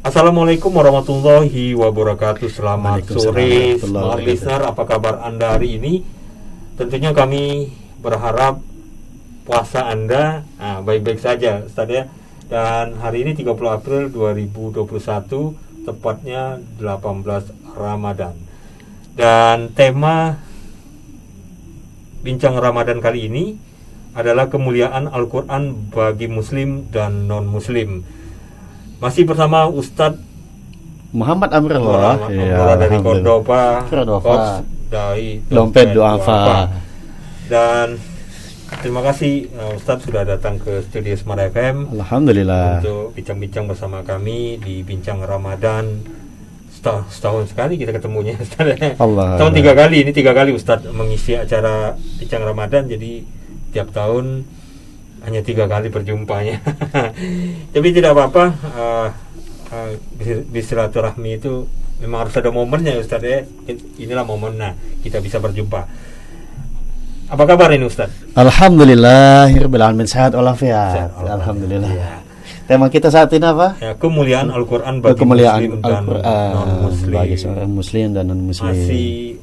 Assalamualaikum warahmatullahi wabarakatuh. Selamat sore, smart listener. Apa kabar Anda hari ini? Tentunya kami berharap puasa Anda baik-baik saja, Ustaz ya. Dan hari ini 30 April 2021, tepatnya 18 Ramadan. Dan tema bincang Ramadan kali ini adalah kemuliaan Al-Quran bagi Muslim dan non-Muslim. Masih bersama Ustadz Muhammad Amrullah dari Cordoba, Coach dari Dompet Duafa. Dan terima kasih Ustadz sudah datang ke studio Smart FM. Alhamdulillah. Untuk bincang-bincang bersama kami di bincang Ramadan. Setahun sekali kita ketemunya Ustadz. Tahun 3 kali, ini 3 kali Ustadz mengisi acara bincang Ramadan. Jadi tiap tahun hanya 3 kali berjumpanya. Tapi tidak apa-apa, bersilaturahmi itu memang harus ada momennya Ustaz ya. Inilah momennya kita bisa berjumpa. Apa kabar ini Ustaz? Alhamdulillahirabbil alamin, sehat walafiat. Alhamdulillah. Ya. Tema kita saat ini apa? Ya, kemuliaan Al-Quran bagi Muslim dan non-Muslim. Bagi seorang Muslim dan non-Muslim. Masih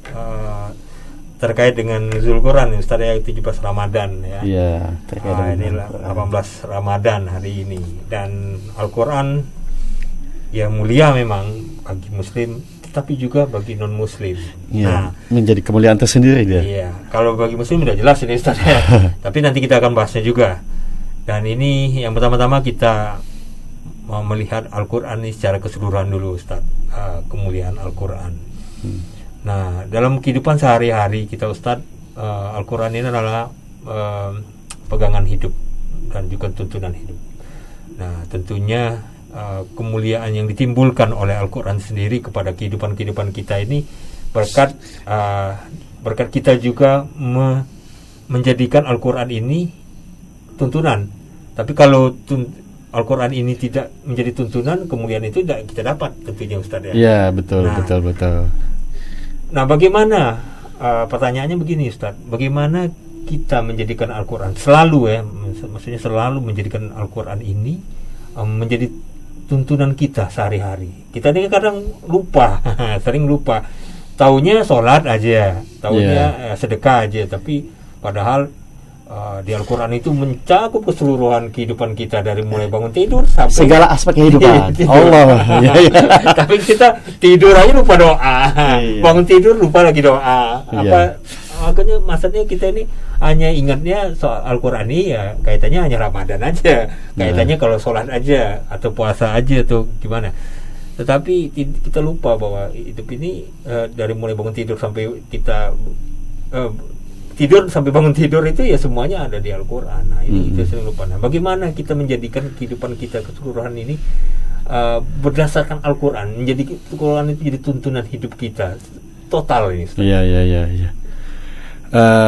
terkait dengan Nuzul Quran Ustaz ya, 17 Ramadan ya. Iya, terkait dengan 18 Ramadan hari ini. Dan Al-Quran ya mulia memang bagi Muslim, tetapi juga bagi non-Muslim. Ya, menjadi kemuliaan tersendiri dia. Iya, kalau bagi Muslim sudah jelas ini Ustaz ya. Tapi nanti kita akan bahasnya juga. Dan ini yang pertama-tama kita mau melihat Al-Quran ini secara keseluruhan dulu Ustaz, kemuliaan Al-Quran. Nah, dalam kehidupan sehari-hari kita Ustadz, Al-Quran ini adalah pegangan hidup dan juga tuntunan hidup. Nah, tentunya kemuliaan yang ditimbulkan oleh Al-Quran sendiri kepada kehidupan kita ini berkat kita juga menjadikan Al-Quran ini tuntunan. Tapi kalau Al-Quran ini tidak menjadi tuntunan, kemuliaan itu tidak kita dapat tentunya Ustadz ya. Iya, betul. Nah, bagaimana pertanyaannya begini Ustaz, bagaimana kita menjadikan Al-Quran maksudnya selalu menjadikan Al-Quran ini menjadi tuntunan kita sehari-hari. Kita ini kadang lupa, sering lupa. Taunya sholat aja, taunya sedekah aja, tapi padahal di Al-Quran itu mencakup keseluruhan kehidupan kita, dari mulai bangun tidur sampai segala aspek kehidupan. Allah. Tapi kita tidur aja lupa doa, bangun tidur lupa lagi doa. Makanya maksudnya kita ini hanya ingatnya soal Al-Quran ini ya kaitannya hanya Ramadan aja, kaitannya kalau sholat aja atau puasa aja atau gimana. Tetapi kita lupa bahwa hidup ini dari mulai bangun tidur sampai kita tidur sampai bangun tidur itu ya semuanya ada di Al-Quran. Nah, itu sering lupa. Nah, bagaimana kita menjadikan kehidupan kita keseluruhan ini berdasarkan Al-Quran, menjadi Al-Quran itu jadi tuntunan hidup kita total ini. Iya.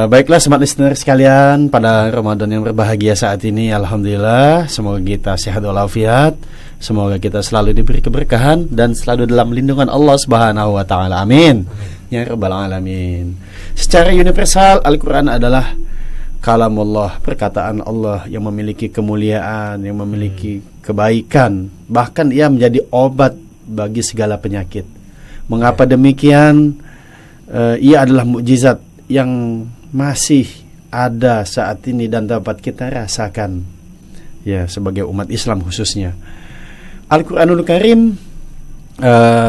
Baiklah smart listener sekalian, pada Ramadan yang berbahagia saat ini, alhamdulillah, semoga kita sehat walafiat, semoga kita selalu diberi keberkahan dan selalu dalam lindungan Allah Subhanahu wa taala. Amin. Ya rabbal alamin. Secara universal Al-Quran adalah kalamullah, perkataan Allah yang memiliki kemuliaan, yang memiliki kebaikan, bahkan ia menjadi obat bagi segala penyakit. Mengapa demikian? Ia adalah mukjizat yang masih ada saat ini dan dapat kita rasakan ya sebagai umat Islam khususnya. Al-Quranul Karim,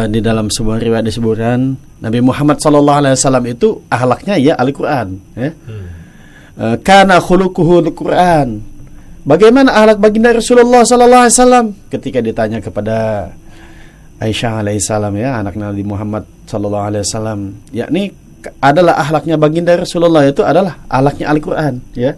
di dalam sebuah riwayat disebutkan Nabi Muhammad SAW itu akhlaknya ya Al-Quran ya. Kana khuluquhu Al-Quran. Bagaimana akhlak baginda Rasulullah SAW? Ketika ditanya kepada Aisyah alaihissalam ya, anak Nabi Muhammad SAW, yakni adalah akhlaknya baginda Rasulullah itu adalah akhlaknya Al-Quran ya.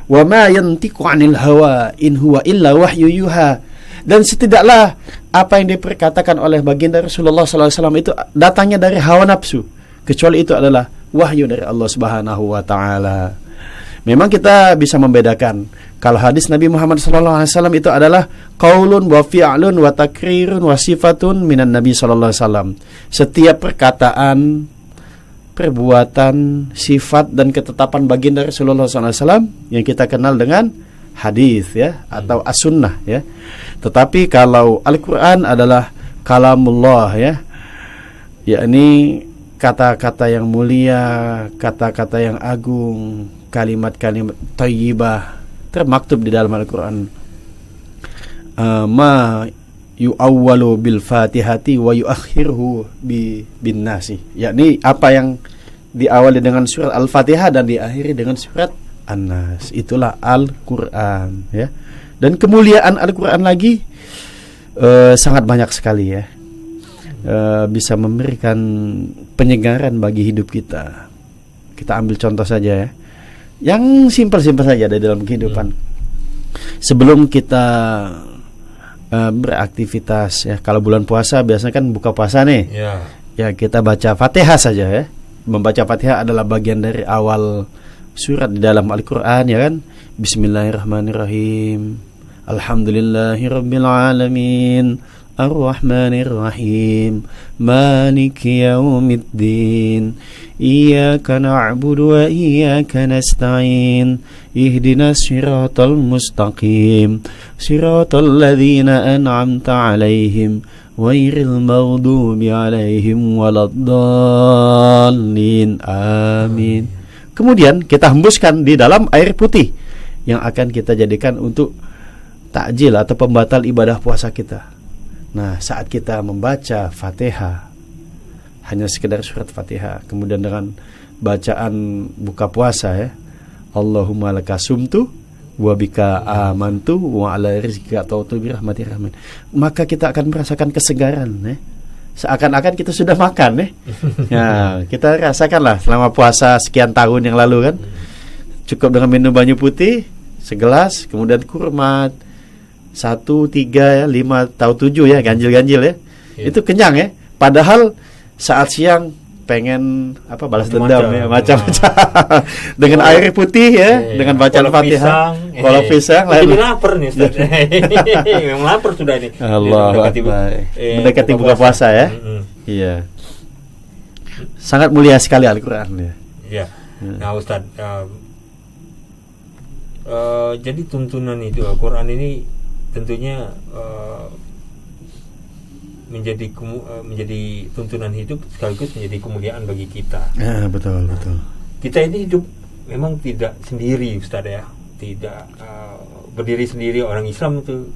Wa ma yantiqu 'anil hawa in huwa illa wahyu yuha. Dan setidaklah apa yang diperkatakan oleh baginda Rasulullah SAW itu datangnya dari hawa nafsu, kecuali itu adalah wahyu dari Allah Subhanahu wa taala. Memang kita bisa membedakan kalau hadis Nabi Muhammad SAW itu adalah qaulun wa fi'lun wa takrirun wa sifatun minan Nabi SAW. Setiap perkataan, perbuatan, sifat dan ketetapan baginda Rasulullah SAW yang kita kenal dengan hadis ya atau as-sunnah ya. Tetapi kalau Al-Quran adalah kalamullah ya. Yakni kata-kata yang mulia, kata-kata yang agung, kalimat-kalimat thayyibah termaktub di dalam Al-Qur'an. Ma yu'awwalu bil Fatihati wa yu'akhiruhu bin Nasi. Yakni apa yang diawali dengan surat Al-Fatihah dan diakhiri dengan surat An-Nas. Itulah Al-Qur'an ya. Dan kemuliaan Al-Qur'an lagi sangat banyak sekali ya. Bisa memberikan penyegaran bagi hidup kita. Kita ambil contoh saja ya, yang simpel-simpel saja dari dalam kehidupan. Sebelum kita beraktivitas ya, kalau bulan puasa biasanya kan buka puasa nih ya, kita baca Fatihah saja ya. Membaca Fatihah adalah bagian dari awal surat di dalam Al-Quran ya kan. Bismillahirrahmanirrahim, alhamdulillahirabbil alamin, Ar-Rahmanir-Rahim, Maliki Yaumiddin, Iyyaka na'budu wa iyyaka nasta'in, Ihdinas siratal mustaqim, Siratal ladzina an'amta 'alaihim, Ghairil maghdubi 'alaihim waladdallin. Amin. Kemudian kita hembuskan di dalam air putih yang akan kita jadikan untuk takjil atau pembatal ibadah puasa kita. Nah, saat kita membaca Fatihah, hanya sekedar surat Fatihah, kemudian dengan bacaan buka puasa ya, Allahumma lakasumtu wa bika amantu wa ala rizqika tautu bi rahmatir rahman, maka kita akan merasakan kesegaran ya. Seakan-akan kita sudah makan ya. Ya, kita rasakanlah selama puasa sekian tahun yang lalu kan. Cukup dengan minum banyu putih segelas, kemudian kurma 1, 3, 5, atau 7 ya, ganjil-ganjil ya. Itu kenyang ya. Padahal saat siang pengen balas dendam ya, macam-macam. Dengan air putih ya, dengan bacaan Fatihah, kolak pisang. Jadi lapar nih Ustaz. Memang lapar sudah ini. Allahu Akbar. Mendekati buka puasa ya. Iya. Sangat mulia sekali Al-Qur'an ya. Iya. Nah, Ustaz, jadi tuntunan itu Al-Qur'an ini tentunya menjadi tuntunan hidup sekaligus menjadi kemuliaan bagi kita. Ya, betul. Kita ini hidup memang tidak sendiri Ustaz ya, tidak berdiri sendiri. Orang Islam itu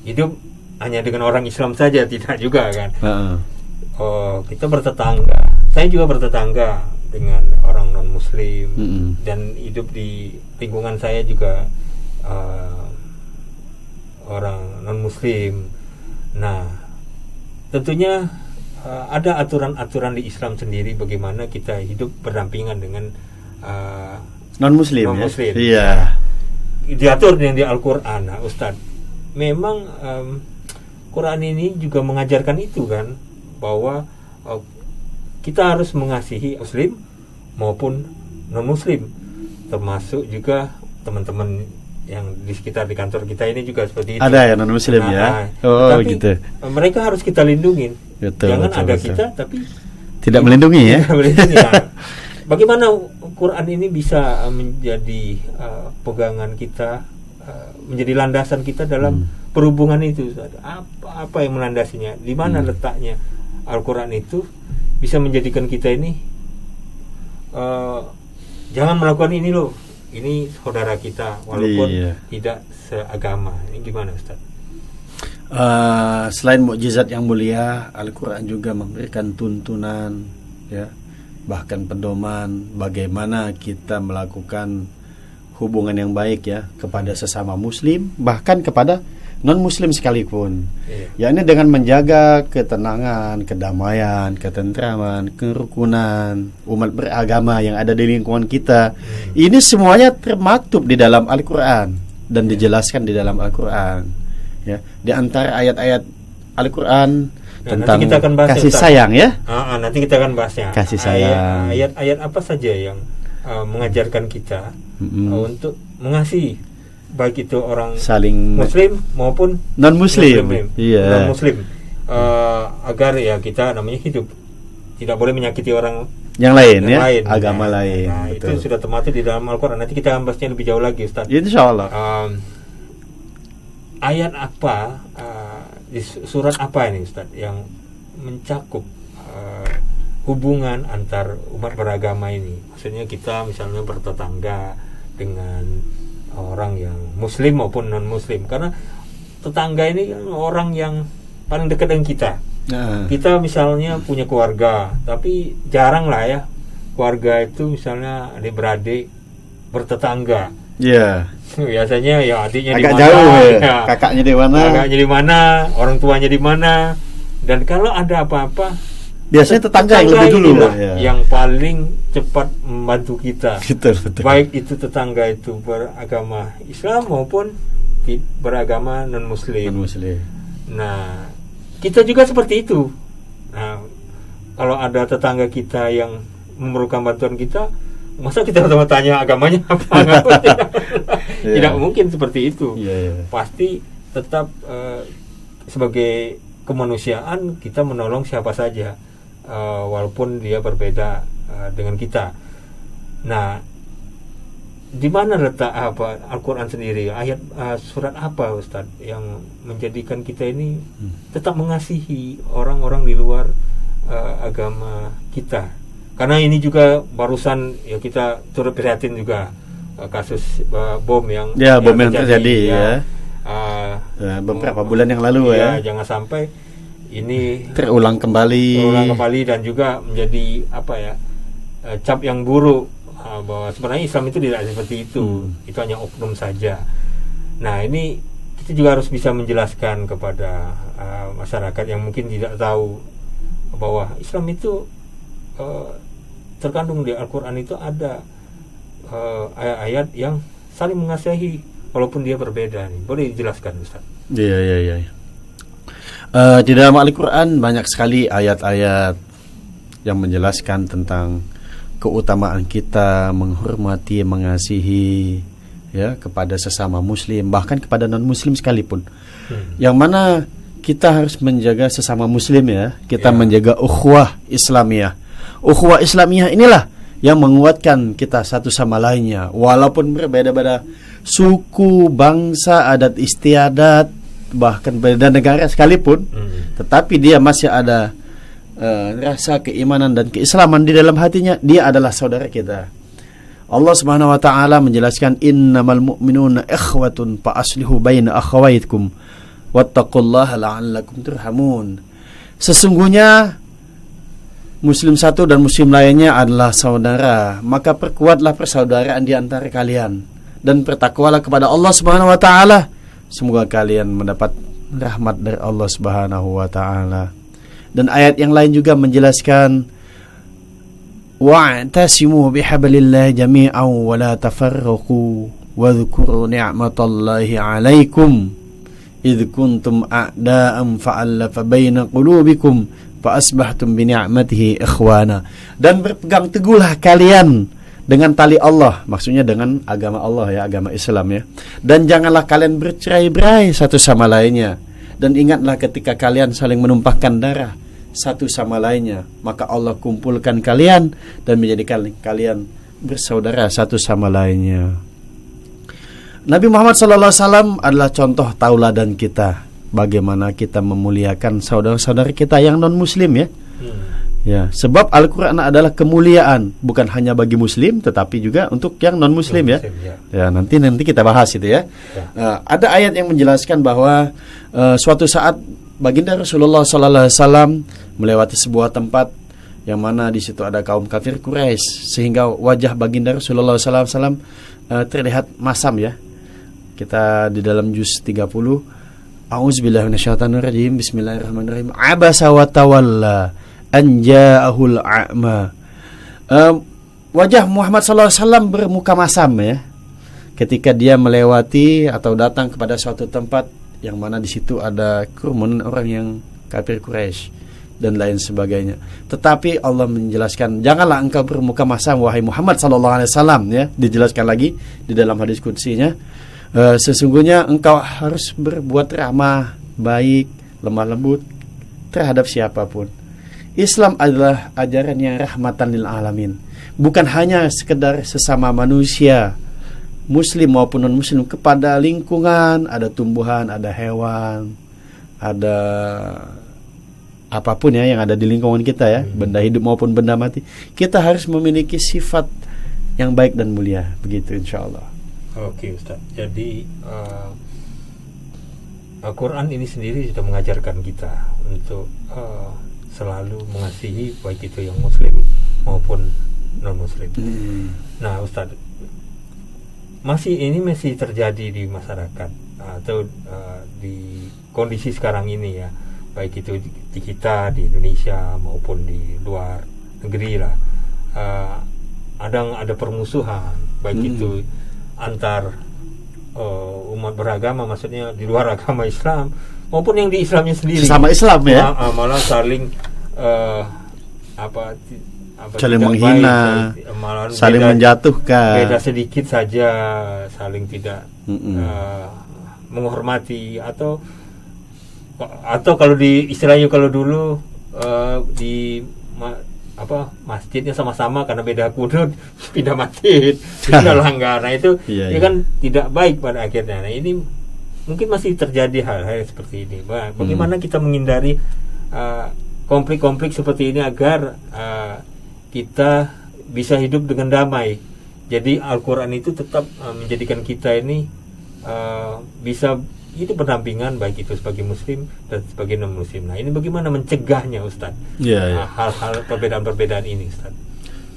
hidup hanya dengan orang Islam saja, tidak juga kan. Kita bertetangga. Saya juga bertetangga dengan orang non Muslim dan hidup di lingkungan saya juga orang non Muslim. Nah, tentunya ada aturan-aturan di Islam sendiri bagaimana kita hidup berdampingan dengan non Muslim ya. Iya. Diatur yang di Al-Qur'an. Nah, Ustaz, memang Quran ini juga mengajarkan itu kan, bahwa kita harus mengasihi Muslim maupun non Muslim, termasuk juga teman-teman yang di sekitar di kantor kita ini juga seperti itu. Ada ya non Muslim ya. Tapi gitu. Mereka harus kita lindungin. Jangan ada kita tapi tidak melindungi ya. Bagaimana Quran ini bisa menjadi pegangan kita, menjadi landasan kita dalam perhubungan itu? Apa yang melandasinya? Di mana letaknya Al-Quran itu bisa menjadikan kita ini jangan melakukan ini loh. Ini saudara kita walaupun tidak seagama. Ini gimana Ustaz? Selain mukjizat yang mulia, Al-Quran juga memberikan tuntunan ya, bahkan pedoman bagaimana kita melakukan hubungan yang baik ya kepada sesama Muslim, bahkan kepada non Muslim sekalipun. Ya, ini dengan menjaga ketenangan, kedamaian, ketentraman, kerukunan umat beragama yang ada di lingkungan kita. Ini semuanya termaktub di dalam Al-Quran dan dijelaskan di dalam Al-Quran. Ya, di antara ayat-ayat Al-Quran tentang kita akan bahas kasih sayang ya. Nanti kita akan bahasnya. Kasih sayang. Ayat-ayat apa saja yang mengajarkan kita untuk mengasihi, baik itu orang saling Muslim maupun non Muslim. Non Muslim, agar ya kita namanya hidup tidak boleh menyakiti orang yang lain ya, agama lain. Nah, itu sudah termaktub di dalam Al-Quran. Nanti kita akan bahasnya lebih jauh lagi Ustaz. Insyaallah. Ayat apa di surat apa ini Ustaz yang mencakup hubungan antar umat beragama ini? Maksudnya kita misalnya bertetangga dengan orang yang muslim maupun non muslim, karena tetangga ini kan orang yang paling dekat dengan kita. Kita misalnya punya keluarga, tapi jarang lah ya keluarga itu misalnya adik-beradik bertetangga. Iya. Biasanya ya adiknya di agak mana, jauh ya. Ya, Kakaknya di mana, di mana, orang tuanya di mana. Dan kalau ada apa-apa, biasanya tetangga yang lebih dulu inilah ya. yang paling cepat membantu kita. Betul. Baik itu tetangga itu beragama Islam maupun beragama non muslim. Nah, kita juga seperti itu. Nah, kalau ada tetangga kita yang memerlukan bantuan kita, masa kita harus tanya agamanya apa? Tidak mungkin seperti itu. Pasti tetap sebagai kemanusiaan kita menolong siapa saja, walaupun dia berbeda dengan kita. Nah, di mana letak Al-Quran sendiri, ayat surat apa Ustaz yang menjadikan kita ini tetap mengasihi orang-orang di luar agama kita? Karena ini juga barusan ya kita turut prihatin juga kasus bom yang terjadi beberapa bulan yang lalu ya. Jangan sampai ini terulang kembali dan juga menjadi cap yang buruk bahwa sebenarnya Islam itu tidak seperti itu. Itu hanya oknum saja. Nah, ini kita juga harus bisa menjelaskan kepada masyarakat yang mungkin tidak tahu bahwa Islam itu terkandung di Al-Quran itu ada ayat-ayat yang saling mengasihi walaupun dia berbeda. Boleh dijelaskan Ustaz? Iya. Di dalam Al-Quran banyak sekali ayat-ayat yang menjelaskan tentang keutamaan kita menghormati, mengasihi ya kepada sesama muslim, bahkan kepada non muslim sekalipun. Yang mana kita harus menjaga sesama muslim ya. Kita menjaga ukhuwah Islamiyah. Ukhuwah Islamiyah inilah yang menguatkan kita satu sama lainnya, walaupun berbeda-beda suku, bangsa, adat istiadat, bahkan beda negara sekalipun, tetapi dia masih ada rasa keimanan dan keislaman di dalam hatinya. Dia adalah saudara kita. Allah Subhanahu wa taala menjelaskan, innamal mu'minuna ikhwatun fa aslihu baina akhawaykum wattaqullaha la'allakum turhamun. Sesungguhnya muslim satu dan muslim lainnya adalah saudara, maka perkuatlah persaudaraan di antara kalian dan bertakwalah kepada Allah Subhanahu wa taala, semoga kalian mendapat rahmat dari Allah Subhanahu wa taala. Dan ayat yang lain juga menjelaskan, wa'tasimu bihablillahi jami'an wa la tafarraqu wadhkuru ni'matallahi 'alaikum idh kuntum a'da'an fa'alafa baina qulubikum fa asbahtum bi ni'matihi ikhwana. Dan berpegang teguhlah kalian dengan tali Allah, maksudnya dengan agama Allah ya, agama Islam ya. Dan janganlah kalian bercerai-berai satu sama lainnya. Dan ingatlah ketika kalian saling menumpahkan darah satu sama lainnya, maka Allah kumpulkan kalian dan menjadikan kalian bersaudara satu sama lainnya. Nabi Muhammad SAW adalah contoh tauladan kita, bagaimana kita memuliakan saudara-saudara kita yang non-muslim ya. Ya, sebab Al-Quran adalah kemuliaan bukan hanya bagi muslim tetapi juga untuk yang non-muslim ya. Ya, nanti kita bahas itu ya. Ada ayat yang menjelaskan bahwa suatu saat baginda Rasulullah SAW melewati sebuah tempat yang mana di situ ada kaum kafir Quraisy, sehingga wajah baginda Rasulullah SAW terlihat masam ya. Kita di dalam juz 30, A'udzubillahi minasyaitonirrajim, bismillahirrahmanirrahim. Abasa wa tawalla an ja'ahul a'ma. Wajah Muhammad SAW bermuka masam ya, ketika dia melewati atau datang kepada suatu tempat yang mana di situ ada kerumunan orang yang kafir Quraisy dan lain sebagainya. Tetapi Allah menjelaskan, janganlah engkau bermuka masam wahai Muhammad SAW ya. Dijelaskan lagi di dalam hadis qudsinya, sesungguhnya engkau harus berbuat ramah, baik, lemah lembut terhadap siapapun. Islam adalah ajaran yang rahmatan lil alamin, bukan hanya sekedar sesama manusia muslim maupun non muslim, kepada lingkungan, ada tumbuhan, ada hewan, ada apapun ya yang ada di lingkungan kita ya, benda hidup maupun benda mati, kita harus memiliki sifat yang baik dan mulia, begitu insyaallah. Oke Ustaz, jadi Al-Quran ini sendiri sudah mengajarkan kita untuk selalu mengasihi baik itu yang muslim maupun non-muslim. Nah Ustaz, masih terjadi di masyarakat atau di kondisi sekarang ini ya, baik itu di kita di Indonesia maupun di luar negeri lah, ada permusuhan baik itu antar umat beragama, maksudnya di luar agama Islam maupun yang di Islamnya sendiri, sesama Islam ya, malah saling saling menghina, saling menjatuhkan, beda sedikit saja saling tidak menghormati, atau kalau di istilahnya kalau dulu di masjidnya sama-sama karena beda kudus pindah masjid, pindah langgar. Nah itu kan tidak baik pada akhirnya. Nah ini mungkin masih terjadi hal-hal seperti ini. Bagaimana kita menghindari konflik-konflik seperti ini agar kita bisa hidup dengan damai. Jadi Al-Quran itu tetap menjadikan kita ini bisa itu pendampingan baik itu sebagai muslim dan sebagai non muslim. Nah ini bagaimana mencegahnya Ustaz? Hal-hal perbedaan-perbedaan ini Ustaz.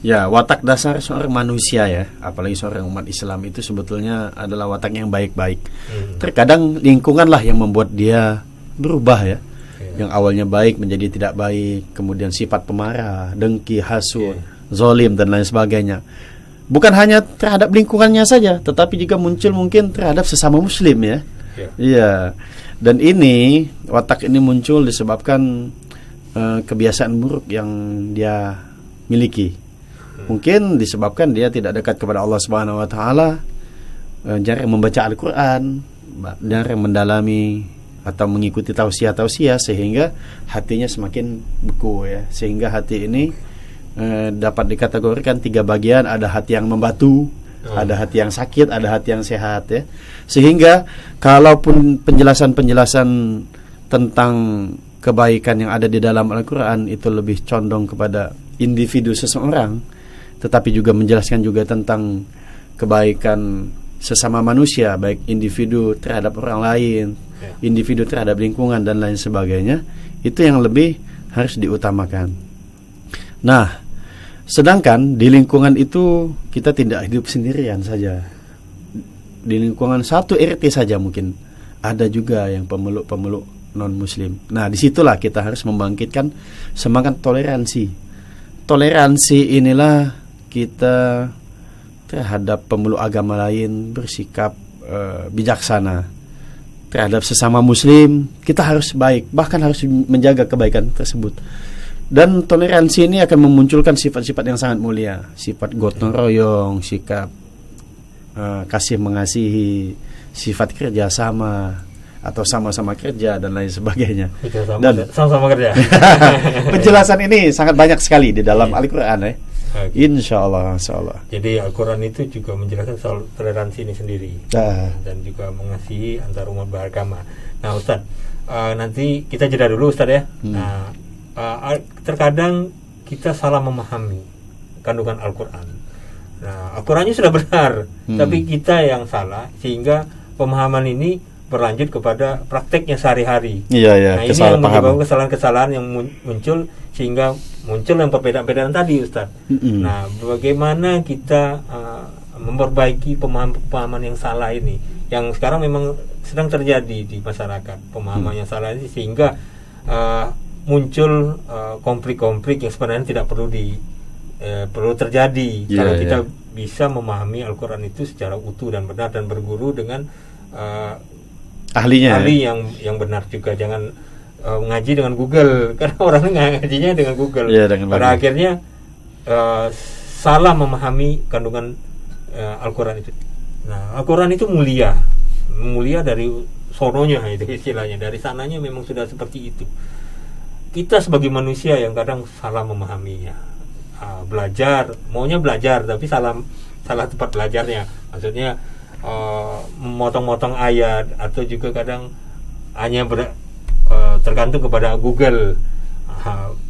Ya, watak dasar seorang manusia ya, apalagi seorang umat Islam itu sebetulnya adalah watak yang baik-baik. Terkadang lingkungan lah yang membuat dia berubah ya. Yang awalnya baik menjadi tidak baik, kemudian sifat pemarah, dengki, hasud, zalim dan lain sebagainya. Bukan hanya terhadap lingkungannya saja, tetapi juga muncul mungkin terhadap sesama muslim ya. Iya. Dan ini watak ini muncul disebabkan kebiasaan buruk yang dia miliki. Mungkin disebabkan dia tidak dekat kepada Allah Subhanahu wa taala, jarang membaca Al-Qur'an, jarang mendalami atau mengikuti tausiah-tausiah, sehingga hatinya semakin beku ya. Sehingga hati ini dapat dikategorikan 3 bagian, ada hati yang membatu, ada hati yang sakit, ada hati yang sehat ya. Sehingga kalaupun penjelasan-penjelasan tentang kebaikan yang ada di dalam Al-Quran itu lebih condong kepada individu seseorang, tetapi juga menjelaskan juga tentang kebaikan sesama manusia, baik individu terhadap orang lain, individu terhadap lingkungan dan lain sebagainya, itu yang lebih harus diutamakan. Nah, sedangkan di lingkungan itu kita tidak hidup sendirian saja. Di lingkungan satu RT saja mungkin ada juga yang pemeluk-pemeluk non-muslim. Nah, disitulah kita harus membangkitkan semangat toleransi. Toleransi inilah kita terhadap pemeluk agama lain bersikap bijaksana. Terhadap sesama muslim kita harus baik, bahkan harus menjaga kebaikan tersebut. Dan toleransi ini akan memunculkan sifat-sifat yang sangat mulia, sifat gotong royong, sikap kasih mengasihi, sifat kerjasama atau sama-sama kerja dan lain sebagainya. Dan sama-sama kerja. Penjelasan ini sangat banyak sekali di dalam Al-Quran ya. Insyaallah. Jadi Al-Quran itu juga menjelaskan soal toleransi ini sendiri dan juga mengasihi antar umat beragama. Nah Ustaz, nanti kita jeda dulu Ustaz ya. Nah, terkadang kita salah memahami kandungan Al-Quran. Nah, Al-Qurannya sudah benar, tapi kita yang salah sehingga pemahaman ini berlanjut kepada prakteknya sehari-hari. Nah, ini yang menyebabkan kesalahan-kesalahan yang muncul sehingga muncul yang perbedaan-perbedaan tadi, Ustaz. Nah, bagaimana kita memperbaiki pemahaman yang salah ini, yang sekarang memang sedang terjadi di masyarakat, pemahaman yang salah ini, sehingga muncul konflik-konflik yang sebenarnya tidak perlu terjadi kalau kita bisa memahami Al-Quran itu secara utuh dan benar dan berguru dengan ahli yang benar juga. Jangan ngaji dengan Google, karena orang ngajinya dengan Google. Pada akhirnya salah memahami kandungan Al-Quran itu. Nah, Al-Quran itu mulia dari sononya, itu istilahnya, dari sananya memang sudah seperti itu. Kita sebagai manusia yang kadang salah memahaminya, maunya belajar tapi salah tempat belajarnya. Maksudnya memotong-motong ayat, atau juga kadang hanya tergantung kepada Google.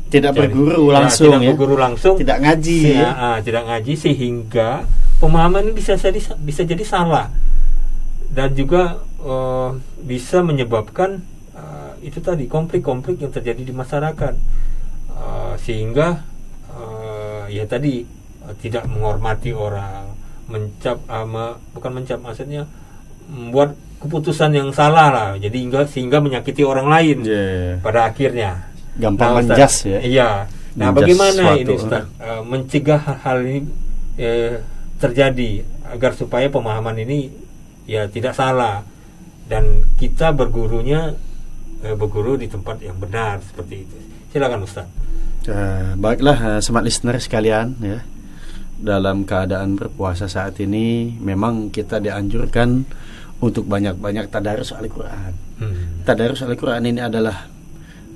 Tidak berguru langsung, tidak berguru langsung, tidak ngaji, tidak ngaji, sehingga pemahaman ini bisa jadi salah, dan juga bisa menyebabkan itu tadi konflik-konflik yang terjadi di masyarakat, sehingga ya tadi tidak menghormati orang, maksudnya membuat keputusan yang salah lah, jadi sehingga menyakiti orang lain pada akhirnya. Gampang menjas ya. Iya. Nah, bagaimana ini Ustaz mencegah hal-hal ini terjadi agar supaya pemahaman ini ya tidak salah, dan kita berguru di tempat yang benar seperti itu. Silakan Ustaz. Baiklah, smart listener sekalian ya. Dalam keadaan berpuasa saat ini memang kita dianjurkan untuk banyak-banyak tadarus Al-Qur'an. Tadarus Al-Qur'an ini adalah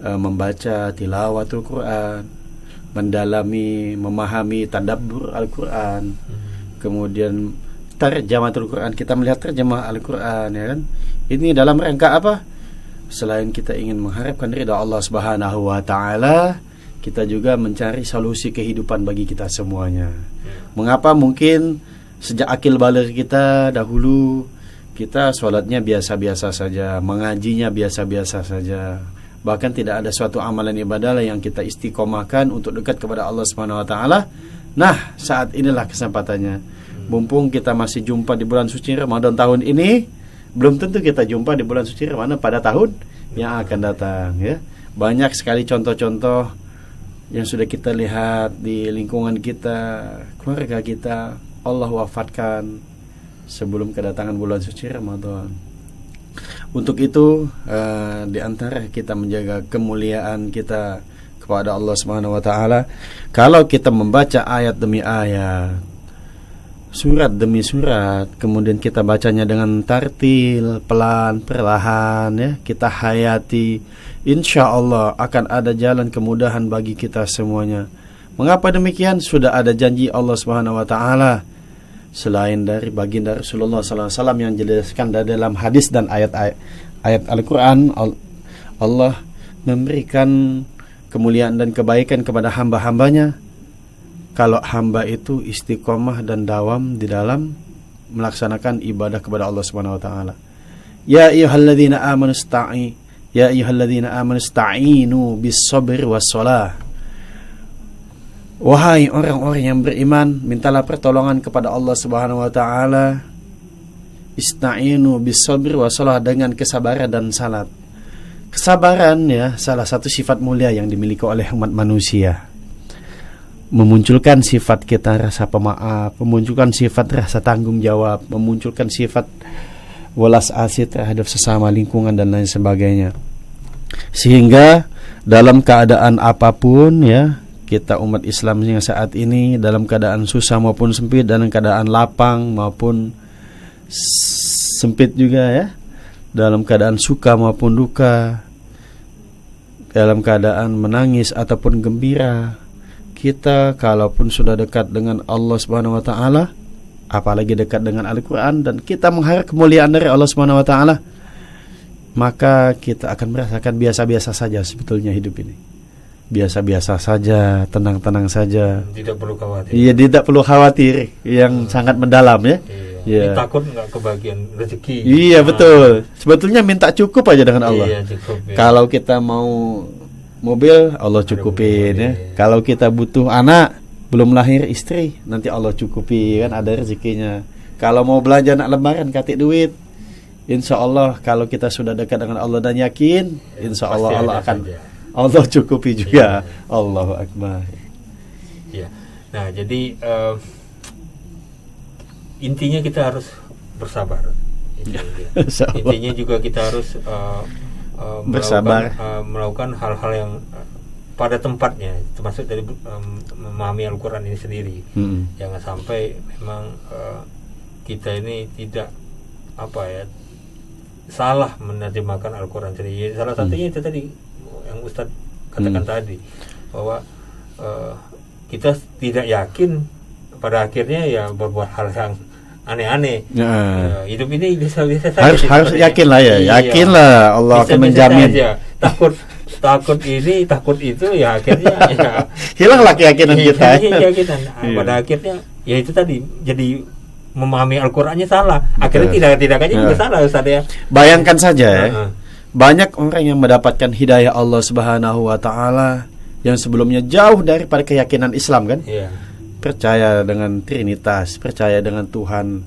membaca tilawatul Quran, mendalami, memahami tadabbur Al-Quran, kemudian terjemahatul Quran, kita melihat terjemah Al-Quran, ya kan? Ini dalam rangka apa? Selain kita ingin mengharapkan ridha Allah Subhanahu wa taala, kita juga mencari solusi kehidupan bagi kita semuanya. Mengapa mungkin sejak akil baligh kita dahulu kita sholatnya biasa-biasa saja, mengajinya biasa-biasa saja, bahkan tidak ada suatu amalan ibadah yang kita istiqomahkan untuk dekat kepada Allah Subhanahu wa taala. Nah, saat inilah kesempatannya. Mumpung kita masih jumpa di bulan suci Ramadan tahun ini, belum tentu kita jumpa di bulan suci Ramadan pada tahun yang akan datang ya. Banyak sekali contoh-contoh yang sudah kita lihat di lingkungan kita, keluarga kita, Allah wafatkan sebelum kedatangan bulan suci Ramadan. Untuk itu di antara kita menjaga kemuliaan kita kepada Allah Subhanahu wa taala, kalau kita membaca ayat demi ayat, surat demi surat, kemudian kita bacanya dengan tartil, pelan, perlahan ya, kita hayati, insya Allah akan ada jalan kemudahan bagi kita semuanya. Mengapa demikian? Sudah ada janji Allah Subhanahu wa taala. Selain dari baginda Rasulullah SAW yang jelaskan dalam hadis dan ayat Al-Quran, Allah memberikan kemuliaan dan kebaikan kepada hamba-hambanya kalau hamba itu istiqomah dan dawam di dalam melaksanakan ibadah kepada Allah Subhanahu wa taala. Ya ayyuhalladzina amanu ista'inu bis-sabri was-shalah. Wahai orang-orang yang beriman, mintalah pertolongan kepada Allah Subhanahu wa taala. Ista'inu bis-sabri was-shalah, dengan kesabaran dan salat. Kesabaran ya, salah satu sifat mulia yang dimiliki oleh umat manusia. Memunculkan sifat kita rasa pemaaf, memunculkan sifat rasa tanggung jawab, memunculkan sifat welas asih terhadap sesama, lingkungan dan lain sebagainya. Sehingga dalam keadaan apapun ya, kita umat Islam yang saat ini dalam keadaan susah maupun sempit, dalam keadaan lapang maupun sempit juga ya, dalam keadaan suka maupun duka, dalam keadaan menangis ataupun gembira, kita kalaupun sudah dekat dengan Allah Subhanahu wa taala, apalagi dekat dengan Al-Qur'an, dan kita mengharap kemuliaan dari Allah Subhanahu wa taala, maka kita akan merasakan biasa-biasa saja sebetulnya hidup ini. Biasa-biasa saja, tenang-tenang saja. Tidak perlu khawatir. Iya, tidak perlu khawatir yang sangat mendalam ya. Iya. Takut nggak kebagian rezeki. Iya, betul. Sebetulnya minta cukup aja dengan Allah. Iya, cukup, ya. Kalau kita mau mobil, Allah cukupin ya. Kalau kita butuh anak, belum lahir istri, nanti Allah cukupi kan, ada rezekinya. Kalau mau belanja nak lebaran, katik duit, insya Allah kalau kita sudah dekat dengan Allah dan yakin, insya Allah Allah akan saja. Allah cukupi juga. Iya. Allahu Akbar. Ya. Nah, jadi intinya kita harus bersabar. Intinya juga kita harus bersabar, melakukan hal-hal yang pada tempatnya, termasuk dari memahami Al-Quran ini sendiri. Jangan sampai memang kita ini tidak salah menerjemahkan Al-Quran sendiri. Salah satunya itu tadi yang Ustadz katakan tadi, bahwa kita tidak yakin, pada akhirnya ya berbuat hal yang aneh-aneh. Hidup ini bisa saja. Harus yakin lah ya, yakin lah Allah akan menjamin. takut ini takut itu, ya akhirnya ya hilanglah keyakinan kita. Keyakinan. Pada akhirnya ya itu tadi, jadi memahami Al-Qur'annya salah. Akhirnya tidak juga salah, Ustaz ya. Bayangkan saja ya. Banyak orang yang mendapatkan hidayah Allah Subhanahu wa taala yang sebelumnya jauh daripada keyakinan Islam kan? Iya. Percaya dengan Trinitas, percaya dengan Tuhan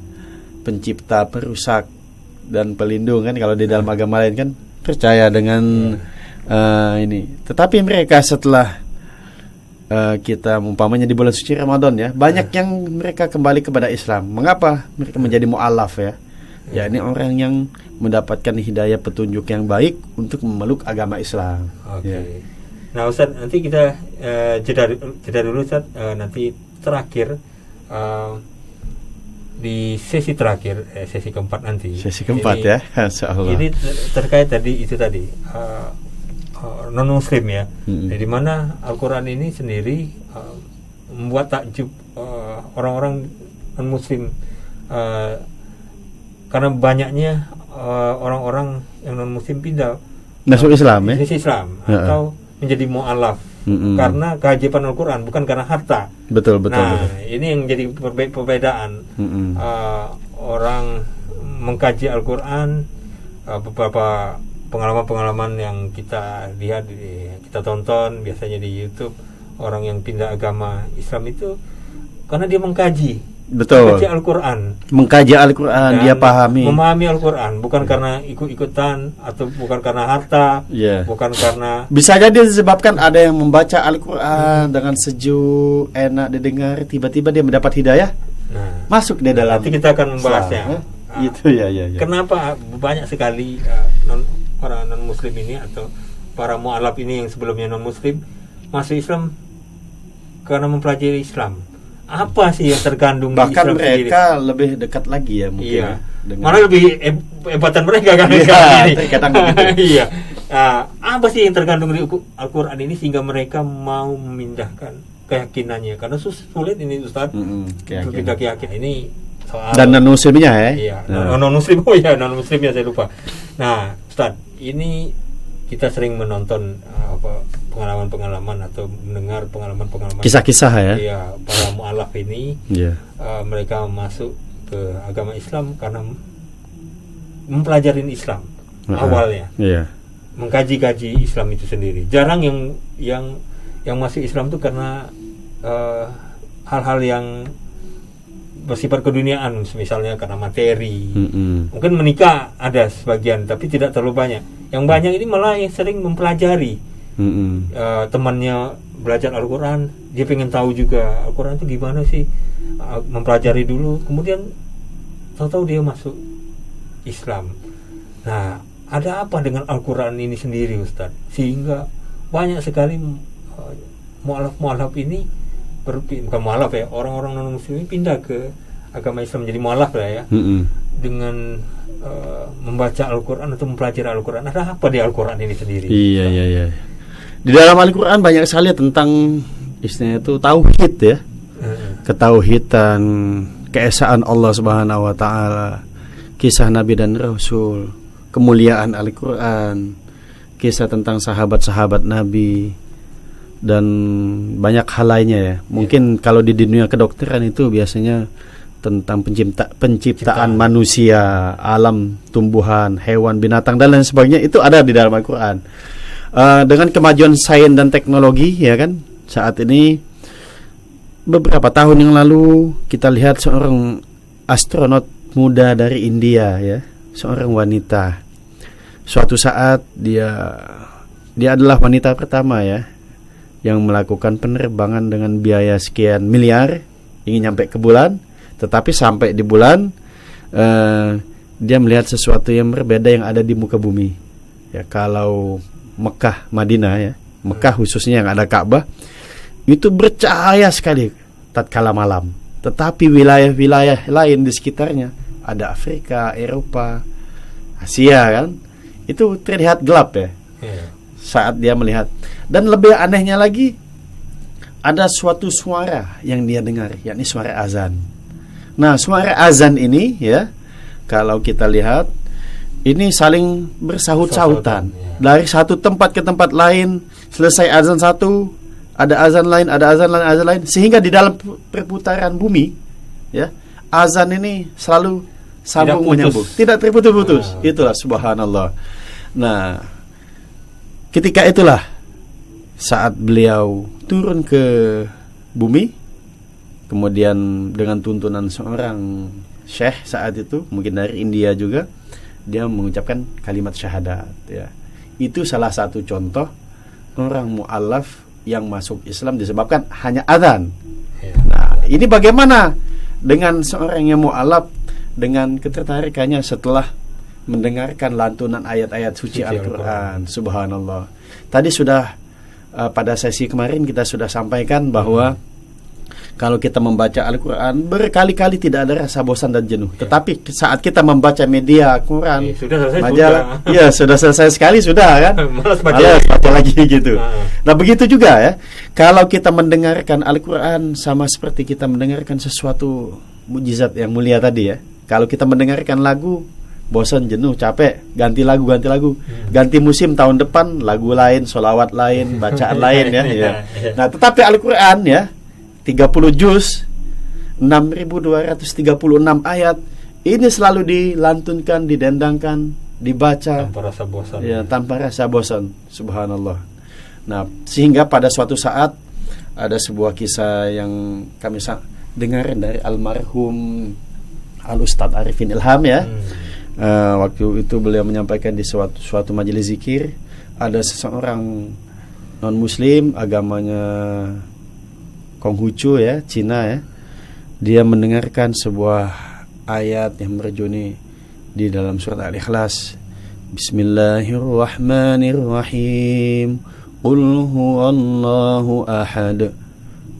pencipta, perusak dan pelindung kan, kalau di dalam agama lain kan percaya dengan ini. Tetapi mereka setelah kita umpamanya di bulan suci Ramadan ya, banyak yang mereka kembali kepada Islam. Mengapa mereka menjadi mu'alaf ya? Ya, ini orang yang mendapatkan hidayah petunjuk yang baik untuk memeluk agama Islam. Oke. Ya. Nah, Ustaz, nanti kita jeda dulu, Ustaz. Nanti terakhir di sesi terakhir, sesi keempat nanti. Sesi keempat ini, ya, insyaallah. Ini terkait tadi non Muslim ya. Di mana Al-Quran ini sendiri membuat takjub orang-orang non Muslim, karena banyaknya orang-orang yang non Muslim pindah masuk Islam ya. Islam atau menjadi mu'alaf karena keajaiban Al-Quran, bukan karena harta. Betul. Ini yang jadi perbedaan. Orang mengkaji Al-Quran, beberapa pengalaman-pengalaman yang kita lihat, kita tonton biasanya di YouTube, orang yang pindah agama Islam itu karena dia mengkaji Al-Quran, dia memahami Al-Quran, bukan karena ikut-ikutan atau bukan karena harta, bukan karena, bisa jadi disebabkan ada yang membaca Al-Quran dengan sejuk, enak didengar, tiba-tiba dia mendapat hidayah, masuk di dalam. Nanti kita akan membahasnya. Itu ya. Kenapa banyak sekali orang non Muslim ini atau para mu'alaf ini yang sebelumnya non Muslim masuk Islam karena mempelajari Islam? Apa sih yang terkandung bahkan di Islam mereka sendiri? Lebih dekat lagi ya mungkin. Iya. Mana lebih hebatan mereka kan? Iya. Apa sih yang terkandung di Al-Quran ini sehingga mereka mau memindahkan keyakinannya? Karena sulit ini, Ustaz. Pindah keyakinan ini soal dan non Muslimnya ya. Iya. Non Muslim, non Muslimnya saya lupa. Nah, Ustaz, ini kita sering menonton pengalaman-pengalaman atau mendengar pengalaman-pengalaman, kisah-kisah ya. Iya, para mu'alaf ini mereka masuk ke agama Islam karena mempelajari Islam awalnya. Mengkaji-kaji Islam itu sendiri. Jarang yang masuk Islam itu karena hal-hal yang bersifat keduniaan, misalnya karena materi. Mungkin menikah ada sebagian, tapi tidak terlalu banyak. Yang banyak ini malah yang sering mempelajari. Temannya belajar Al-Quran, dia pengen tahu juga Al-Quran itu gimana sih, mempelajari dulu, kemudian tahu-tahu dia masuk Islam. Nah, ada apa dengan Al-Quran ini sendiri, Ustaz, sehingga banyak sekali mu'alaf ini bukan mu'alaf ya, orang-orang non Muslim ini pindah ke agama Islam jadi mu'alaf lah ya, dengan membaca Al-Quran atau mempelajari Al-Quran. Ada apa di Al-Quran ini sendiri? Iya. Di dalam Al-Quran banyak sekali tentang istilahnya itu tauhid ya. Ketauhidan, keesaan Allah Subhanahu wa taala, kisah Nabi dan Rasul, kemuliaan Al-Quran, kisah tentang sahabat-sahabat Nabi, dan banyak hal lainnya ya. Mungkin kalau di dunia kedokteran itu biasanya tentang penciptaan manusia, alam, tumbuhan, hewan, binatang dan lain sebagainya, itu ada di dalam Al-Quran. Dengan kemajuan sains dan teknologi ya kan, saat ini beberapa tahun yang lalu kita lihat seorang astronot muda dari India ya, seorang wanita. Suatu saat dia adalah wanita pertama ya yang melakukan penerbangan dengan biaya sekian miliar, ingin nyampe ke bulan. Tetapi sampai di bulan dia melihat sesuatu yang berbeda yang ada di muka bumi ya. Kalau Mekah, Madinah ya, Mekah khususnya yang ada Ka'bah itu bercahaya sekali tatkala malam. Tetapi wilayah-wilayah lain di sekitarnya, ada Afrika, Eropa, Asia kan, itu terlihat gelap ya saat dia melihat. Dan lebih anehnya lagi, ada suatu suara yang dia dengar, yakni suara azan. Nah, suara azan ini ya, kalau kita lihat ini saling bersahut-sahutan. Ya. Dari satu tempat ke tempat lain, selesai azan satu, ada azan lain, azan lain, sehingga di dalam perputaran bumi, ya, azan ini selalu sambung menyambung, tidak terputus-putus. Itulah subhanallah. Nah, ketika itulah saat beliau turun ke bumi, kemudian dengan tuntunan seorang syekh saat itu, mungkin dari India juga, dia mengucapkan kalimat syahadat, ya. Itu salah satu contoh orang mu'allaf yang masuk Islam disebabkan hanya azan. Nah, ini bagaimana dengan seorang yang mu'allaf dengan ketertarikannya setelah mendengarkan lantunan ayat-ayat suci Al-Quran. Subhanallah. Tadi sudah pada sesi kemarin kita sudah sampaikan bahwa kalau kita membaca Al-Quran berkali-kali tidak ada rasa bosan dan jenuh. Tetapi saat kita membaca media Quran, majalah, ya sudah selesai sekali sudah kan. Malas baca lagi gitu. Nah begitu juga ya. Kalau kita mendengarkan Al-Quran sama seperti kita mendengarkan sesuatu mukjizat yang mulia tadi ya. Kalau kita mendengarkan lagu, bosan, jenuh, capek, ganti lagu, ganti musim tahun depan, lagu lain, sholawat lain, bacaan lain ya. Nah tetapi Al-Quran ya, 30 juz, 6.236 ayat, ini selalu dilantunkan, didendangkan, dibaca tanpa rasa bosan. Ya, tanpa rasa bosan. Subhanallah. Nah, sehingga pada suatu saat ada sebuah kisah yang kami dengarin dari almarhum Al-Ustadz Arifin Ilham ya. Waktu itu beliau menyampaikan di suatu majelis zikir, ada seseorang non muslim, agamanya Konghucu ya, Cina ya. Dia mendengarkan sebuah ayat yang berjuni di dalam surat Al-Ikhlas. Bismillahirrahmanirrahim. Qul huwallahu ahad.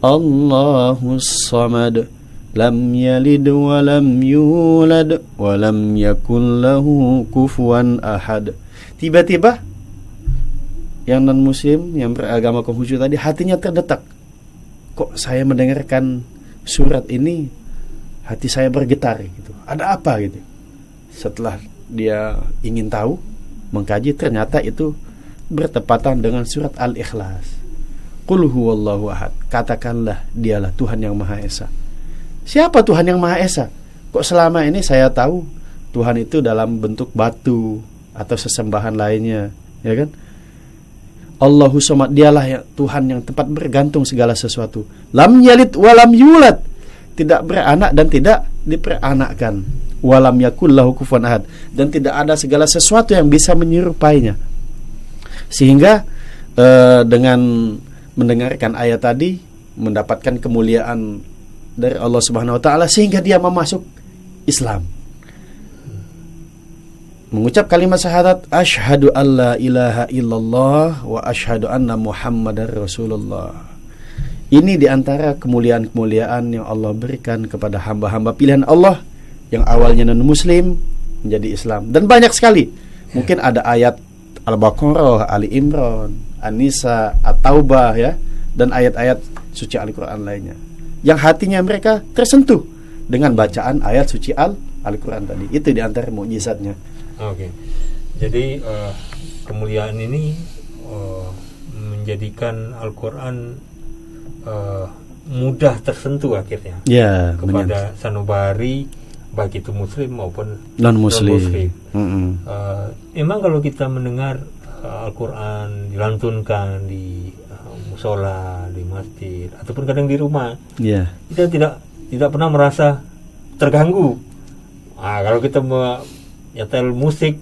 Allahus samad. Lam yalid wa lam yulad wa lam yakul lahu kufuwan ahad. Tiba-tiba yang non muslim yang beragama Konghucu tadi hatinya terdetak. Kok saya mendengarkan surat ini hati saya bergetar gitu. Ada apa gitu. Setelah dia ingin tahu, mengkaji, ternyata itu bertepatan dengan surat Al-Ikhlas. Qul huwallahu ahad. Katakanlah dialah Tuhan yang Maha Esa. Siapa Tuhan yang Maha Esa? Kok selama ini saya tahu Tuhan itu dalam bentuk batu atau sesembahan lainnya, ya kan? Allahu somad, dialah ya, Tuhan yang tempat bergantung segala sesuatu. Lam yalid walam yulad, tidak beranak dan tidak diperanakkan. Walam yakul lahu kufuwan ahad, dan tidak ada segala sesuatu yang bisa menyerupainya. Sehingga dengan mendengarkan ayat tadi mendapatkan kemuliaan dari Allah Subhanahu wa taala sehingga dia memasuk Islam. Mengucap kalimat syahadat, asyhadu alla ilaha illallah wa asyhadu anna muhammadar rasulullah. Ini diantara kemuliaan-kemuliaan yang Allah berikan kepada hamba-hamba pilihan Allah yang awalnya non-muslim menjadi Islam. Dan banyak sekali. Mungkin ada ayat Al-Baqarah, Ali Imran, An-Nisa, At-Taubah ya, dan ayat-ayat suci Al-Quran lainnya, yang hatinya mereka tersentuh dengan bacaan ayat suci Al-Quran tadi. Itu diantara mukjizatnya. Oke. Jadi kemuliaan ini menjadikan Al-Quran mudah tersentuh akhirnya ya, kepada sanubari, baik itu muslim maupun non-muslim. Emang kalau kita mendengar Al-Quran dilantunkan di musola, di masjid, ataupun kadang di rumah, kita tidak pernah merasa terganggu. Kalau kita nyetel musik,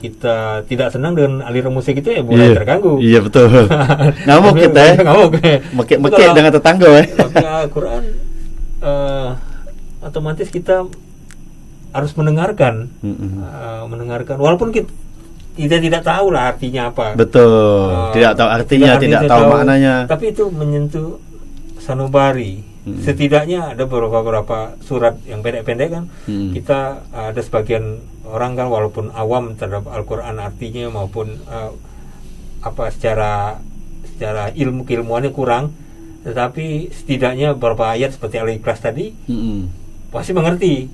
kita tidak senang dengan aliran musik itu ya mulai terganggu. Iya betul. Ngamuk kita ya. Ngamuk. Mekek dengan tetangga ya. Tapi Al-Quran otomatis kita harus mendengarkan, walaupun kita tidak tahu lah artinya apa. Betul. Tidak tahu artinya, tidak tahu maknanya. Tapi itu menyentuh sanubari. Setidaknya ada beberapa surat yang pendek-pendek kan. Kita ada sebagian orang kan walaupun awam terhadap Al-Quran artinya maupun secara ilmuannya kurang, tetapi setidaknya beberapa ayat seperti Al-Ikhlas tadi pasti mengerti.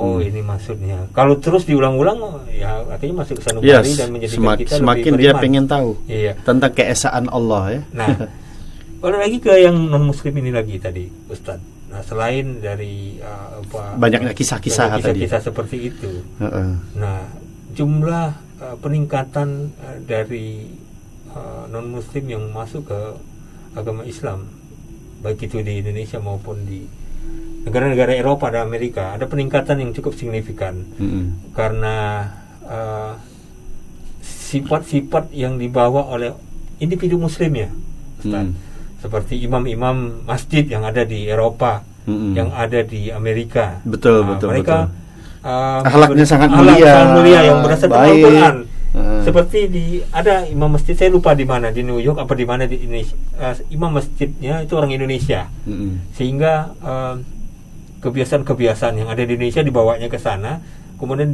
Oh, ini maksudnya. Kalau terus diulang-ulang, ya akhirnya masuk ke sanubari Yes, dan menjadikan kita semakin lebih dia beriman. pengen tahu Iya. tentang keesaan Allah ya. Nah, balik lagi ke yang non muslim ini lagi tadi, Ustadz. Nah, selain dari Banyaknya kisah-kisah tadi. kisah-kisah seperti itu. Heeh. Nah, jumlah peningkatan dari non muslim yang masuk ke agama Islam, baik itu di Indonesia maupun di negara-negara Eropa dan Amerika, ada peningkatan yang cukup signifikan. Karena sifat-sifat yang dibawa oleh individu muslim ya, Ustaz. Seperti imam-imam masjid yang ada di Eropa, yang ada di Amerika. Betul. Mereka Akhlaknya sangat sangat mulia yang berdasarkan baik. Al-Quran. Seperti ada imam masjid, saya lupa di mana, di New York apa di mana di Indonesia. Imam masjidnya itu orang Indonesia, sehingga kebiasaan-kebiasaan yang ada di Indonesia dibawanya ke sana, kemudian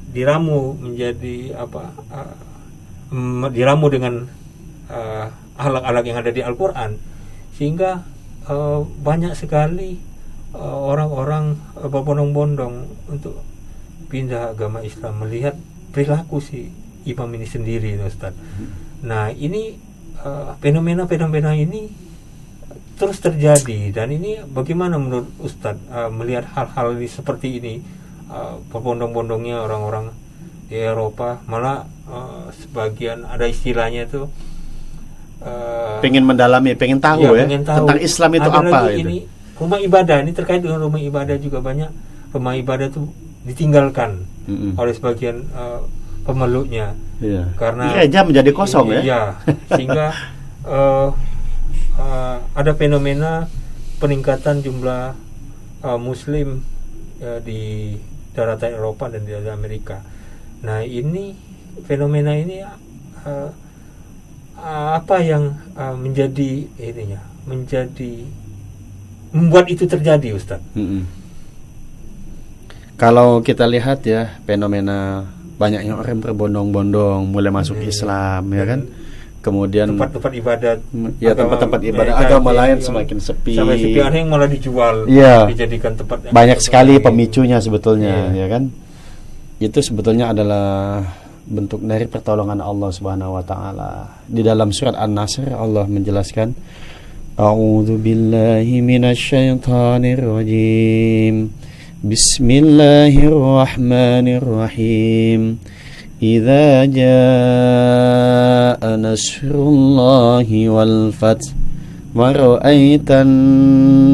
diramu menjadi diramu dengan akhlak-akhlak yang ada di Al-Quran, sehingga banyak sekali orang-orang berbondong-bondong untuk pindah agama Islam melihat perilaku si imam ini sendiri, Ustaz. Nah, ini fenomena-fenomena ini terus terjadi, dan ini bagaimana menurut Ustaz melihat hal-hal seperti ini, berbondong-bondongnya orang-orang di Eropa, malah sebagian ada istilahnya itu pengen mendalami, pengen tahu pengen tahu tentang Islam itu ada apa lagi itu. ini rumah ibadah, ini terkait dengan rumah ibadah juga, banyak rumah ibadah itu ditinggalkan oleh sebagian pemeluknya, karena gereja menjadi kosong sehingga ada fenomena peningkatan jumlah muslim di daratan Eropa dan di Amerika. Nah, ini fenomena ini apa yang menjadi ininya, membuat itu terjadi, Ustaz? Kalau kita lihat ya, fenomena banyaknya orang berbondong-bondong mulai masuk Islam, ya kan? Kemudian tempat-tempat ibadat, tempat-tempat ibadah agama lain semakin sepi. Sampai sepi, ada yang malah dijual, dijadikan tempat. Banyak sekali pemicunya sebetulnya, ya kan? Itu sebetulnya adalah bentuk dari pertolongan Allah Subhanahu wa taala. Di dalam surat An-Nasr Allah menjelaskan, A'udzu billahi minasyaitonir rajim. Bismillahirrahmanirrahim. Idza jaa nasrullahi wal fath wa ra'aitan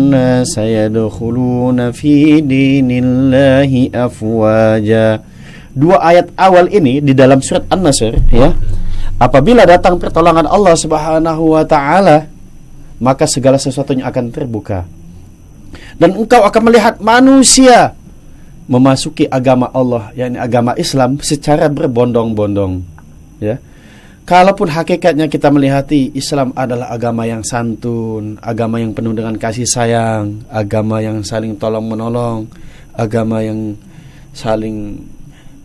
nasa yadkhuluna fi dinillahi afwaja. Dua ayat awal ini di dalam surat An-Nasr ya. Apabila datang pertolongan Allah Subhanahu wa taala, maka segala sesuatunya akan terbuka. Dan engkau akan melihat manusia memasuki agama Allah, yakni agama Islam, secara berbondong-bondong. Ya, kalaupun hakikatnya kita melihati Islam adalah agama yang santun, agama yang penuh dengan kasih sayang, agama yang saling tolong menolong, agama yang saling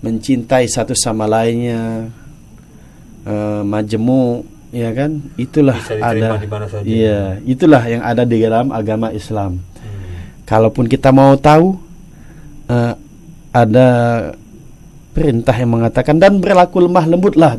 mencintai satu sama lainnya, majemuk, ya kan? Itulah ada, itulah yang ada di dalam agama Islam. Kalaupun kita mau tahu, ada perintah yang mengatakan, dan berlaku lemah lembutlah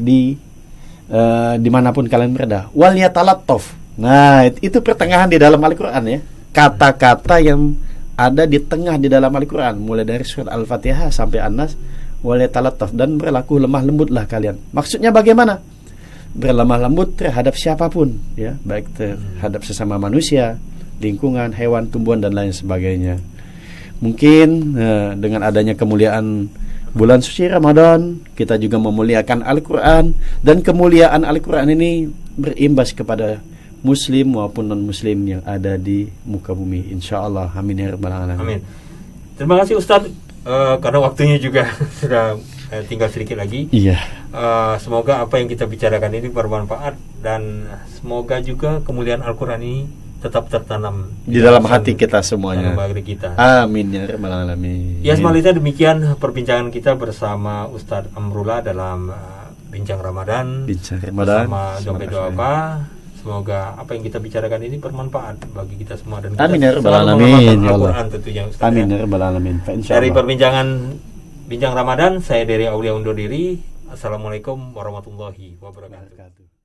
dimanapun kalian berada. Wal yatalattaf. Nah, itu pertengahan di dalam Al-Quran ya. Kata-kata yang ada di tengah di dalam Al-Quran, mulai dari surat Al-Fatihah sampai An-Nas. Wal yatalattaf, dan berlaku lemah lembutlah kalian. Maksudnya bagaimana? Berlemah lembut terhadap siapapun, ya, baik terhadap sesama manusia, lingkungan, hewan, tumbuhan, dan lain sebagainya. Mungkin dengan adanya kemuliaan bulan suci Ramadan, kita juga memuliakan Al-Quran, dan kemuliaan Al-Quran ini berimbas kepada muslim maupun non-muslim yang ada di muka bumi, insyaallah. Amin ya rabbal alamin. Amin. Terima kasih Ustaz, karena waktunya juga sudah tinggal sedikit lagi. Iya. Semoga apa yang kita bicarakan ini bermanfaat, dan semoga juga kemuliaan Al-Quran ini tetap tertanam di dalam hati kita semuanya. Kita. Amin ya rabbal alamin. Ya, semalita demikian perbincangan kita bersama Ustadz Amrullah dalam Bincang Ramadan. Bincang Ramadan bersama Dompet Doa. semoga apa yang kita bicarakan ini bermanfaat bagi kita semua dan Amin kita ya rabbal selalu alamin, mengamalkan ya Allah. Al-Quran tentunya Ustaz, Amin ya. ya rabbal alamin. Fa Dari insyaallah. perbincangan Bincang Ramadan, saya dari Aulia undur diri. Assalamualaikum warahmatullahi wabarakatuh.